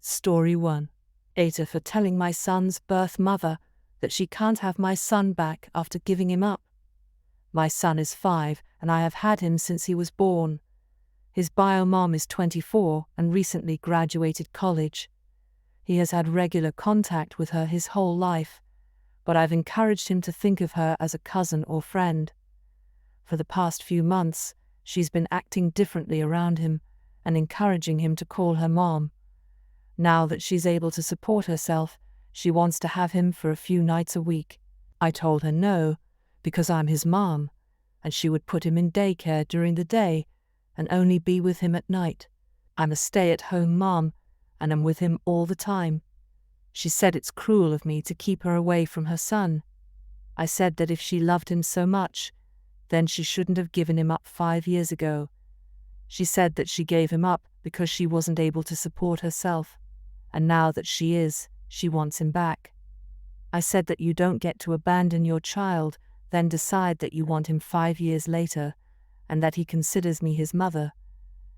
Story 1. AITA for telling my son's birth mother that she can't have my son back after giving him up. My son is 5 and I have had him since he was born. His bio mom is 24 and recently graduated college. He has had regular contact with her his whole life, but I've encouraged him to think of her as a cousin or friend. For the past few months, she's been acting differently around him and encouraging him to call her mom. Now that she's able to support herself, she wants to have him for a few nights a week. I told her no, because I'm his mom, and she would put him in daycare during the day and only be with him at night. I'm a stay-at-home mom, and I'm with him all the time. She said it's cruel of me to keep her away from her son. I said that if she loved him so much, then she shouldn't have given him up 5 years ago. She said that she gave him up because she wasn't able to support herself, and now that she is, she wants him back. I said that you don't get to abandon your child, then decide that you want him 5 years later, and that he considers me his mother.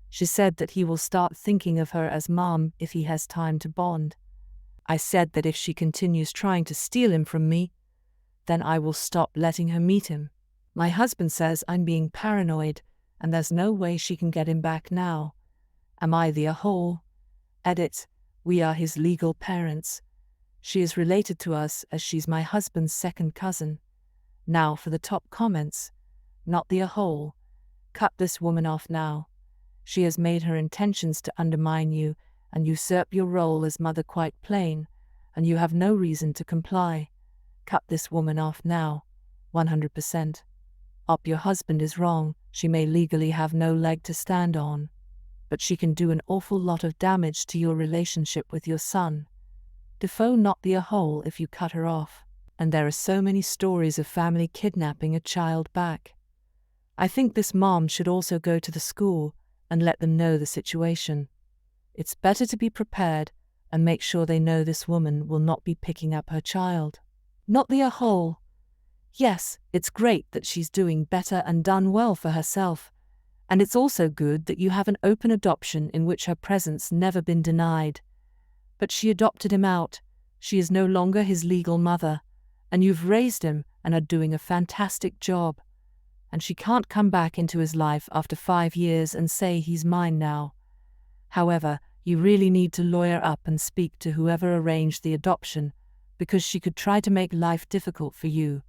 She said that he will start thinking of her as mom if he has time to bond. I said that if she continues trying to steal him from me, then I will stop letting her meet him. My husband says I'm being paranoid, and there's no way she can get him back now. Am I the a-hole? Edit. We are his legal parents. She is related to us as she's my husband's second cousin. Now for the top comments. Not the a-hole. Cut this woman off now. She has made her intentions to undermine you and usurp your role as mother quite plain, and you have no reason to comply. Cut this woman off now. 100%. Your husband is wrong. She may legally have no leg to stand on, but she can do an awful lot of damage to your relationship with your son. Defoe not the a-hole if you cut her off. And there are so many stories of family kidnapping a child back. I think this mom should also go to the school and let them know the situation. It's better to be prepared and make sure they know this woman will not be picking up her child. Not the a-hole. Yes, it's great that she's doing better and done well for herself, and it's also good that you have an open adoption in which her presence never been denied. But she adopted him out. She is no longer his legal mother, and you've raised him and are doing a fantastic job. And she can't come back into his life after 5 years and say he's mine now. However, you really need to lawyer up and speak to whoever arranged the adoption, because she could try to make life difficult for you,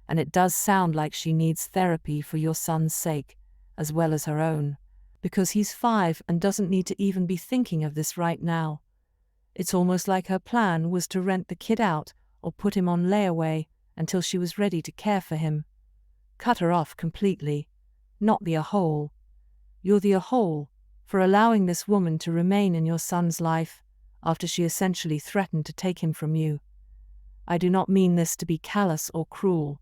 and it does sound like she needs therapy for your son's sake, as well as her own, because he's 5 and doesn't need to even be thinking of this right now. It's almost like her plan was to rent the kid out or put him on layaway until she was ready to care for him. Cut her off completely. Not the a-hole. You're the a-hole for allowing this woman to remain in your son's life after she essentially threatened to take him from you. I do not mean this to be callous or cruel,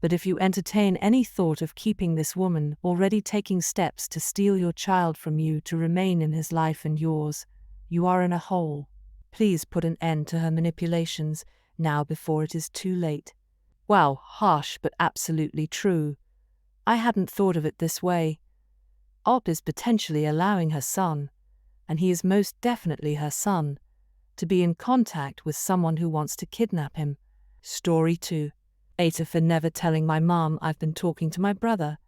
but if you entertain any thought of keeping this woman already taking steps to steal your child from you to remain in his life and yours, you are in a hole. Please put an end to her manipulations now before it is too late. Wow, harsh but absolutely true. I hadn't thought of it this way. Is potentially allowing her son, and he is most definitely her son, to be in contact with someone who wants to kidnap him. Story 2. AITA for never telling my mom I've been talking to my brother.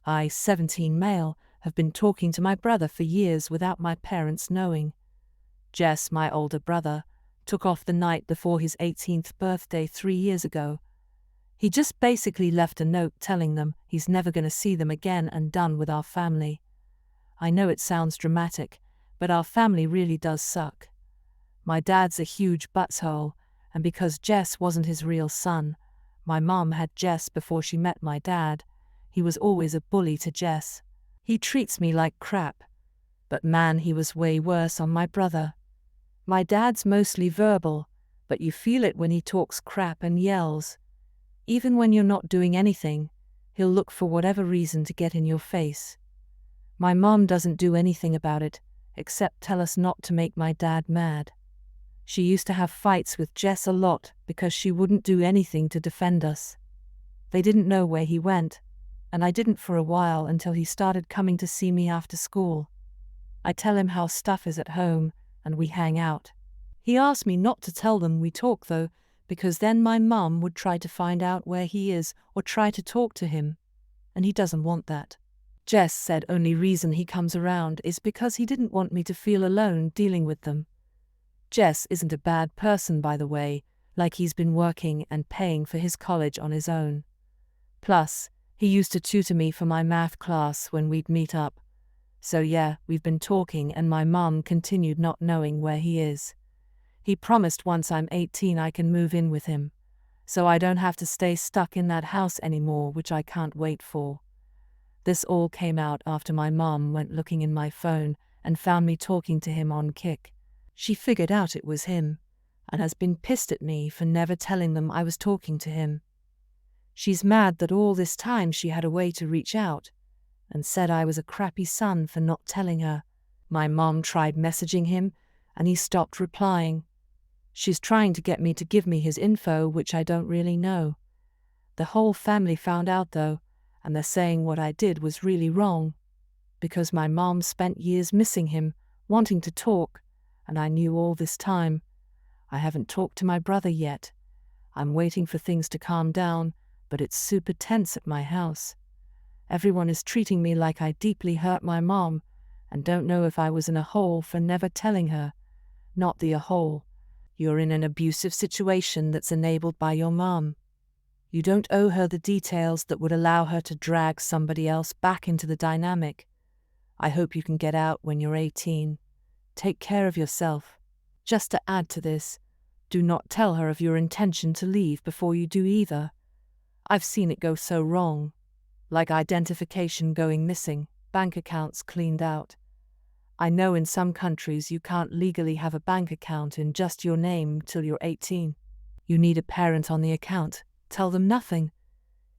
I, 17 male, have been talking to my brother for years without my parents knowing. Jess, my older brother, took off the night before his 18th birthday 3 years ago. He just basically left a note telling them he's never going to see them again and done with our family. I know it sounds dramatic, but our family really does suck. My dad's a huge butthole, and because Jess wasn't his real son, my mom had Jess before she met my dad. He was always a bully to Jess. He treats me like crap. But man, he was way worse on my brother. My dad's mostly verbal, but you feel it when he talks crap and yells. Even when you're not doing anything, he'll look for whatever reason to get in your face. My mom doesn't do anything about it, except tell us not to make my dad mad. She used to have fights with Jess a lot because she wouldn't do anything to defend us. They didn't know where he went, and I didn't for a while until he started coming to see me after school. I tell him how stuff is at home, and we hang out. He asked me not to tell them we talk though, because then my mum would try to find out where he is or try to talk to him, and he doesn't want that. Jess said only reason he comes around is because he didn't want me to feel alone dealing with them. Jess isn't a bad person, by the way, like he's been working and paying for his college on his own. Plus, he used to tutor me for my math class when we'd meet up. So yeah, we've been talking and my mum continued not knowing where he is. He promised once I'm 18 I can move in with him, so I don't have to stay stuck in that house anymore, which I can't wait for. This all came out after my mum went looking in my phone and found me talking to him on Kik. She figured out it was him, and has been pissed at me for never telling them I was talking to him. She's mad that all this time she had a way to reach out, and said I was a crappy son for not telling her. My mom tried messaging him, and he stopped replying. She's trying to get me to give me his info, which I don't really know. The whole family found out though, and they're saying what I did was really wrong. Because my mom spent years missing him, wanting to talk, and I knew all this time. I haven't talked to my brother yet. I'm waiting for things to calm down, but it's super tense at my house. Everyone is treating me like I deeply hurt my mom, and don't know if I was in a hole for never telling her. Not the a hole. You're in an abusive situation that's enabled by your mom. You don't owe her the details that would allow her to drag somebody else back into the dynamic. I hope you can get out when you're 18. Take care of yourself. Just to add to this, do not tell her of your intention to leave before you do either. I've seen it go so wrong. Like identification going missing, bank accounts cleaned out. I know in some countries you can't legally have a bank account in just your name till you're 18. You need a parent on the account. Tell them nothing.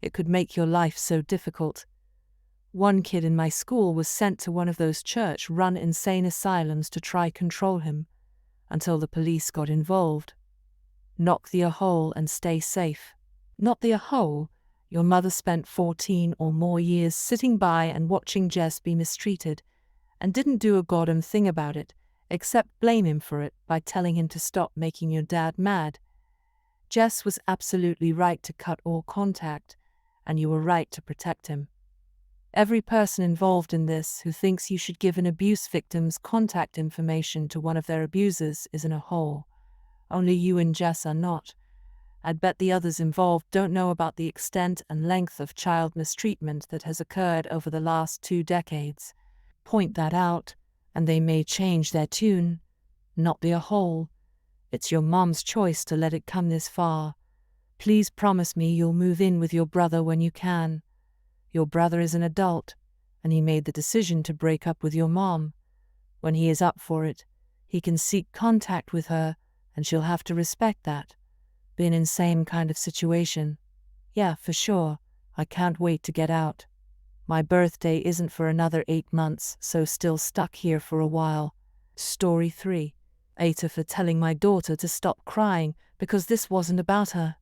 It could make your life so difficult. One kid in my school was sent to one of those church-run insane asylums to try control him, until the police got involved. Knock the a hole and stay safe. Not the a hole. Your mother spent 14 or more years sitting by and watching Jess be mistreated, and didn't do a goddamn thing about it, except blame him for it by telling him to stop making your dad mad. Jess was absolutely right to cut all contact, and you were right to protect him. Every person involved in this who thinks you should give an abuse victim's contact information to one of their abusers is in a hole. Only you and Jess are not. I'd bet the others involved don't know about the extent and length of child mistreatment that has occurred over the last 2 decades. Point that out, and they may change their tune. Not be a hole. It's your mom's choice to let it come this far. Please promise me you'll move in with your brother when you can. Your brother is an adult, and he made the decision to break up with your mom. When he is up for it, he can seek contact with her, and she'll have to respect that. Been in same kind of situation. Yeah, for sure. I can't wait to get out. My birthday isn't for another 8 months, so still stuck here for a while. Story 3. AITA for telling my daughter to stop crying because this wasn't about her.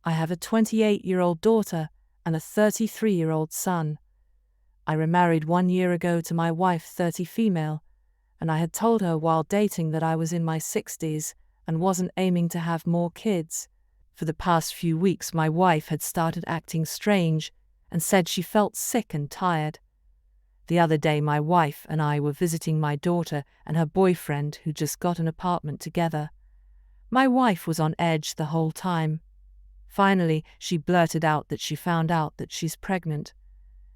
I have a 28-year-old daughter and a 33-year-old son. I remarried 1 year ago to my wife, 30 female, and I had told her while dating that I was in my 60s and wasn't aiming to have more kids. For the past few weeks my wife had started acting strange and said she felt sick and tired. The other day my wife and I were visiting my daughter and her boyfriend who just got an apartment together. My wife was on edge the whole time. Finally, she blurted out that she found out that she's pregnant.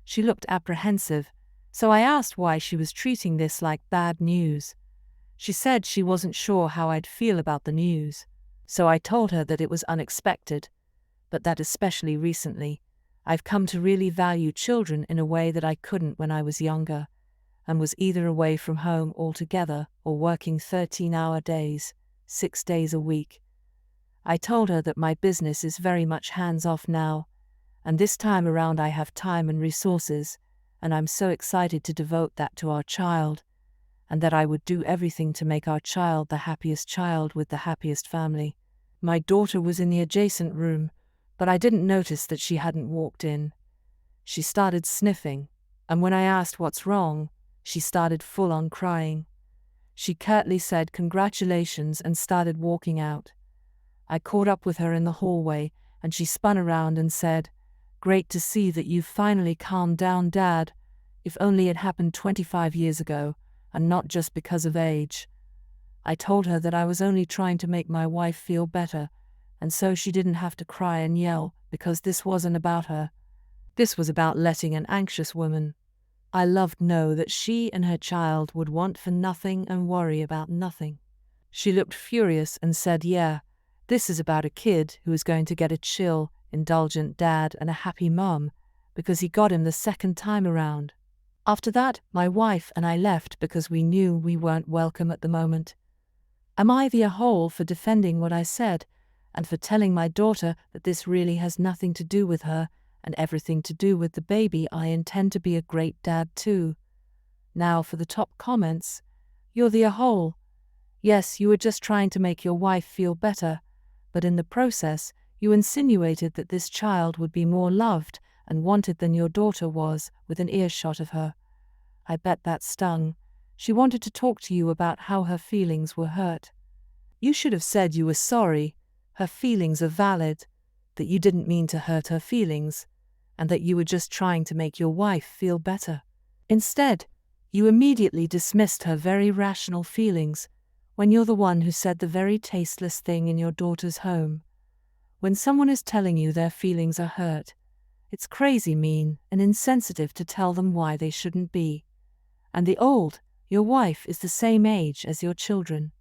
She looked apprehensive, so I asked why she was treating this like bad news. She said she wasn't sure how I'd feel about the news, so I told her that it was unexpected, but that especially recently, I've come to really value children in a way that I couldn't when I was younger, and was either away from home altogether or working 13-hour days, 6 days a week. I told her that my business is very much hands-off now, and this time around I have time and resources, and I'm so excited to devote that to our child, and that I would do everything to make our child the happiest child with the happiest family. My daughter was in the adjacent room, but I didn't notice that she hadn't walked in. She started sniffing, and when I asked what's wrong, she started full-on crying. She curtly said congratulations and started walking out. I caught up with her in the hallway, and she spun around and said, "Great to see that you've finally calmed down, Dad. If only it happened 25 years ago, and not just because of age." I told her that I was only trying to make my wife feel better, and so she didn't have to cry and yell, because this wasn't about her. This was about letting an anxious woman I loved know that she and her child would want for nothing and worry about nothing. She looked furious and said, "Yeah, this is about a kid who is going to get a chill, indulgent dad and a happy mom, because he got him the second time around." After that, my wife and I left because we knew we weren't welcome at the moment. Am I the a-hole for defending what I said, and for telling my daughter that this really has nothing to do with her, and everything to do with the baby? I intend to be a great dad too. Now for the top comments. You're the a-hole. Yes, you were just trying to make your wife feel better, but in the process, you insinuated that this child would be more loved and wanted than your daughter was, within earshot of her. I bet that stung. She wanted to talk to you about how her feelings were hurt. You should have said you were sorry. Her feelings are valid, that you didn't mean to hurt her feelings, and that you were just trying to make your wife feel better. Instead, you immediately dismissed her very rational feelings, when you're the one who said the very tasteless thing in your daughter's home. When someone is telling you their feelings are hurt, it's crazy mean and insensitive to tell them why they shouldn't be. And your wife is the same age as your children.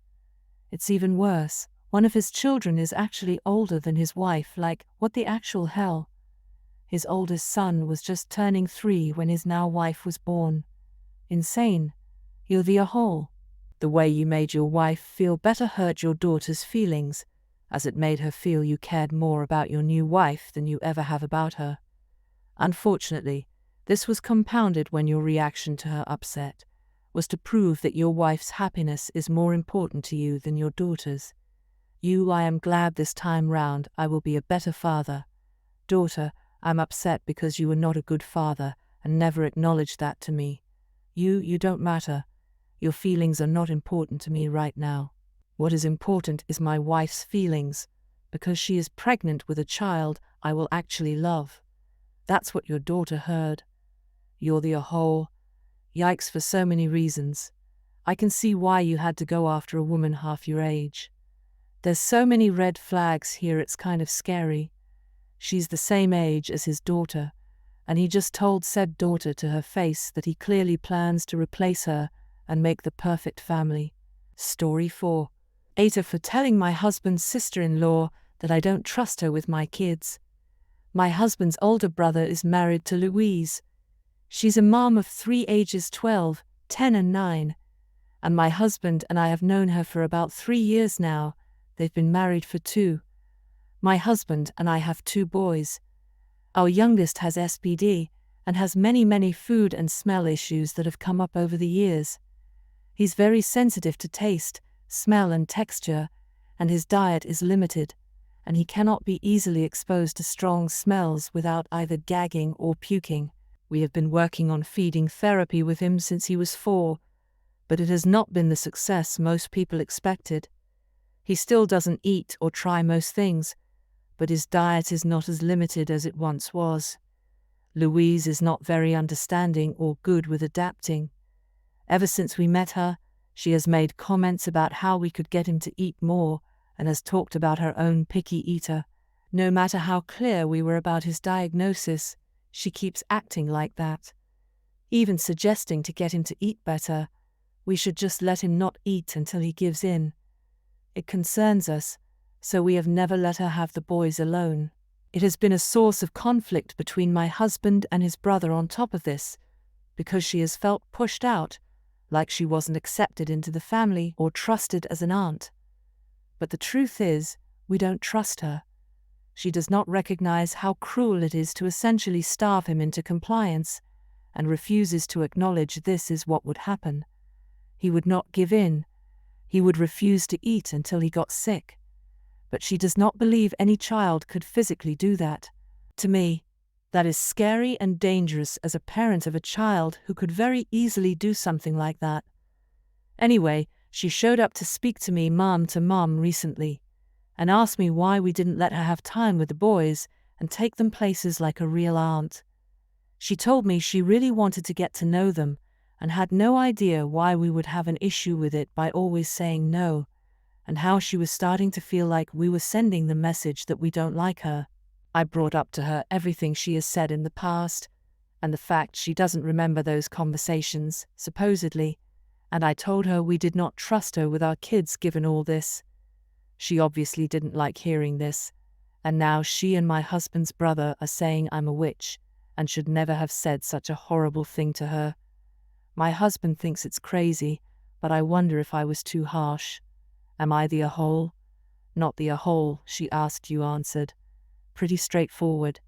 It's even worse, one of his children is actually older than his wife. Like, what the actual hell? His oldest son was just turning 3 when his now wife was born. Insane. You're the a-hole. The way you made your wife feel better hurt your daughter's feelings, as it made her feel you cared more about your new wife than you ever have about her. Unfortunately, this was compounded when your reaction to her upset was to prove that your wife's happiness is more important to you than your daughter's. I am glad this time round I will be a better father. Daughter, I'm upset because you were not a good father and never acknowledged that to me. You don't matter. Your feelings are not important to me right now. What is important is my wife's feelings, because she is pregnant with a child I will actually love. That's what your daughter heard. You're the a-hole. Yikes, for so many reasons. I can see why you had to go after a woman half your age. There's so many red flags here, it's kind of scary. She's the same age as his daughter, and he just told said daughter to her face that he clearly plans to replace her and make the perfect family. Story 4. AITA for telling my husband's sister-in-law that I don't trust her with my kids. My husband's older brother is married to Louise. She's a mom of 3 ages 12, 10 and 9. And my husband and I have known her for about 3 years now. They've been married for 2. My husband and I have 2 boys. Our youngest has SPD and has many food and smell issues that have come up over the years. He's very sensitive to taste, smell and texture, and his diet is limited, and he cannot be easily exposed to strong smells without either gagging or puking. We have been working on feeding therapy with him since he was 4, but it has not been the success most people expected. He still doesn't eat or try most things, but his diet is not as limited as it once was. Louise is not very understanding or good with adapting. Ever since we met her, she has made comments about how we could get him to eat more, and has talked about her own picky eater. No matter how clear we were about his diagnosis, she keeps acting like that. Even suggesting to get him to eat better, we should just let him not eat until he gives in. It concerns us, so we have never let her have the boys alone. It has been a source of conflict between my husband and his brother on top of this, because she has felt pushed out, like she wasn't accepted into the family or trusted as an aunt. But the truth is, we don't trust her. She does not recognize how cruel it is to essentially starve him into compliance, and refuses to acknowledge this is what would happen. He would not give in. He would refuse to eat until he got sick. But she does not believe any child could physically do that. To me, that is scary and dangerous as a parent of a child who could very easily do something like that. Anyway, She showed up to speak to me mom to mom recently and asked me why we didn't let her have time with the boys and take them places like a real aunt. She told me she really wanted to get to know them and had no idea why we would have an issue with it by always saying no, and how she was starting to feel like we were sending the message that we don't like her. I brought up to her everything she has said in the past, and the fact she doesn't remember those conversations, supposedly, and I told her we did not trust her with our kids given all this. She obviously didn't like hearing this, and now she and my husband's brother are saying I'm a witch and should never have said such a horrible thing to her. My husband thinks it's crazy, but I wonder if I was too harsh. Am I the a-hole? Not the a-hole, she asked. You answered. Pretty straightforward.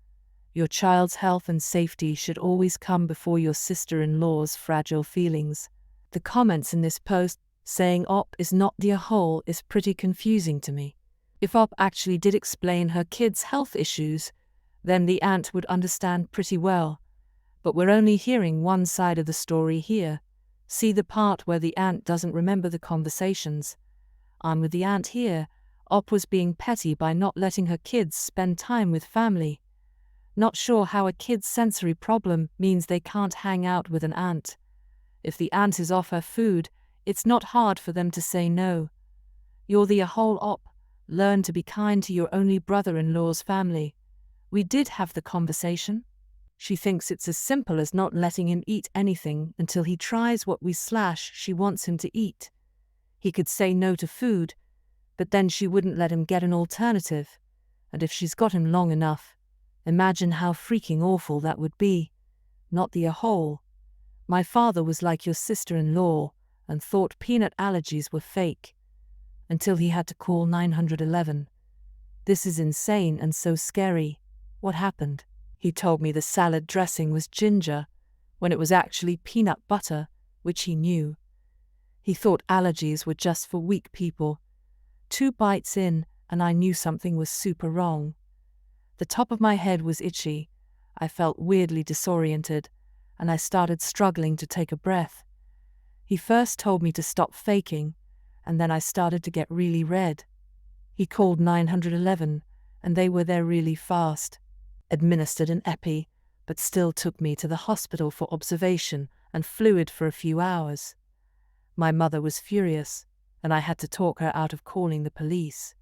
Your child's health and safety should always come before your sister-in-law's fragile feelings. The comments in this post saying Op is not the a-hole is pretty confusing to me. If Op actually did explain her kids' health issues, then the aunt would understand pretty well. But we're only hearing one side of the story here. See the part where the aunt doesn't remember the conversations. I'm with the aunt here. Op was being petty by not letting her kids spend time with family. Not sure how a kid's sensory problem means they can't hang out with an aunt. If the aunt is off her food, it's not hard for them to say no. You're the a-hole, Op. Learn to be kind to your only brother-in-law's family. We did have the conversation. She thinks it's as simple as not letting him eat anything until he tries what she wants him to eat. He could say no to food, but then she wouldn't let him get an alternative. And if she's got him long enough, imagine how freaking awful that would be. Not the a-hole. My father was like your sister-in-law and thought peanut allergies were fake, until he had to call 911. This is insane and so scary. What happened? He told me the salad dressing was ginger, when it was actually peanut butter, which he knew. He thought allergies were just for weak people. 2 bites in, and I knew something was super wrong. The top of my head was itchy. I felt weirdly disoriented, and I started struggling to take a breath. He first told me to stop faking, and then I started to get really red. He called 911, and they were there really fast. Administered an epi, but still took me to the hospital for observation and fluid for a few hours. My mother was furious, and I had to talk her out of calling the police.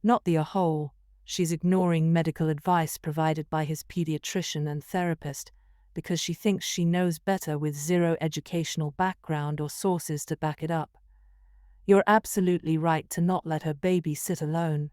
Not the a-hole. She's ignoring medical advice provided by his pediatrician and therapist because she thinks she knows better with zero educational background or sources to back it up. You're absolutely right to not let her baby sit alone.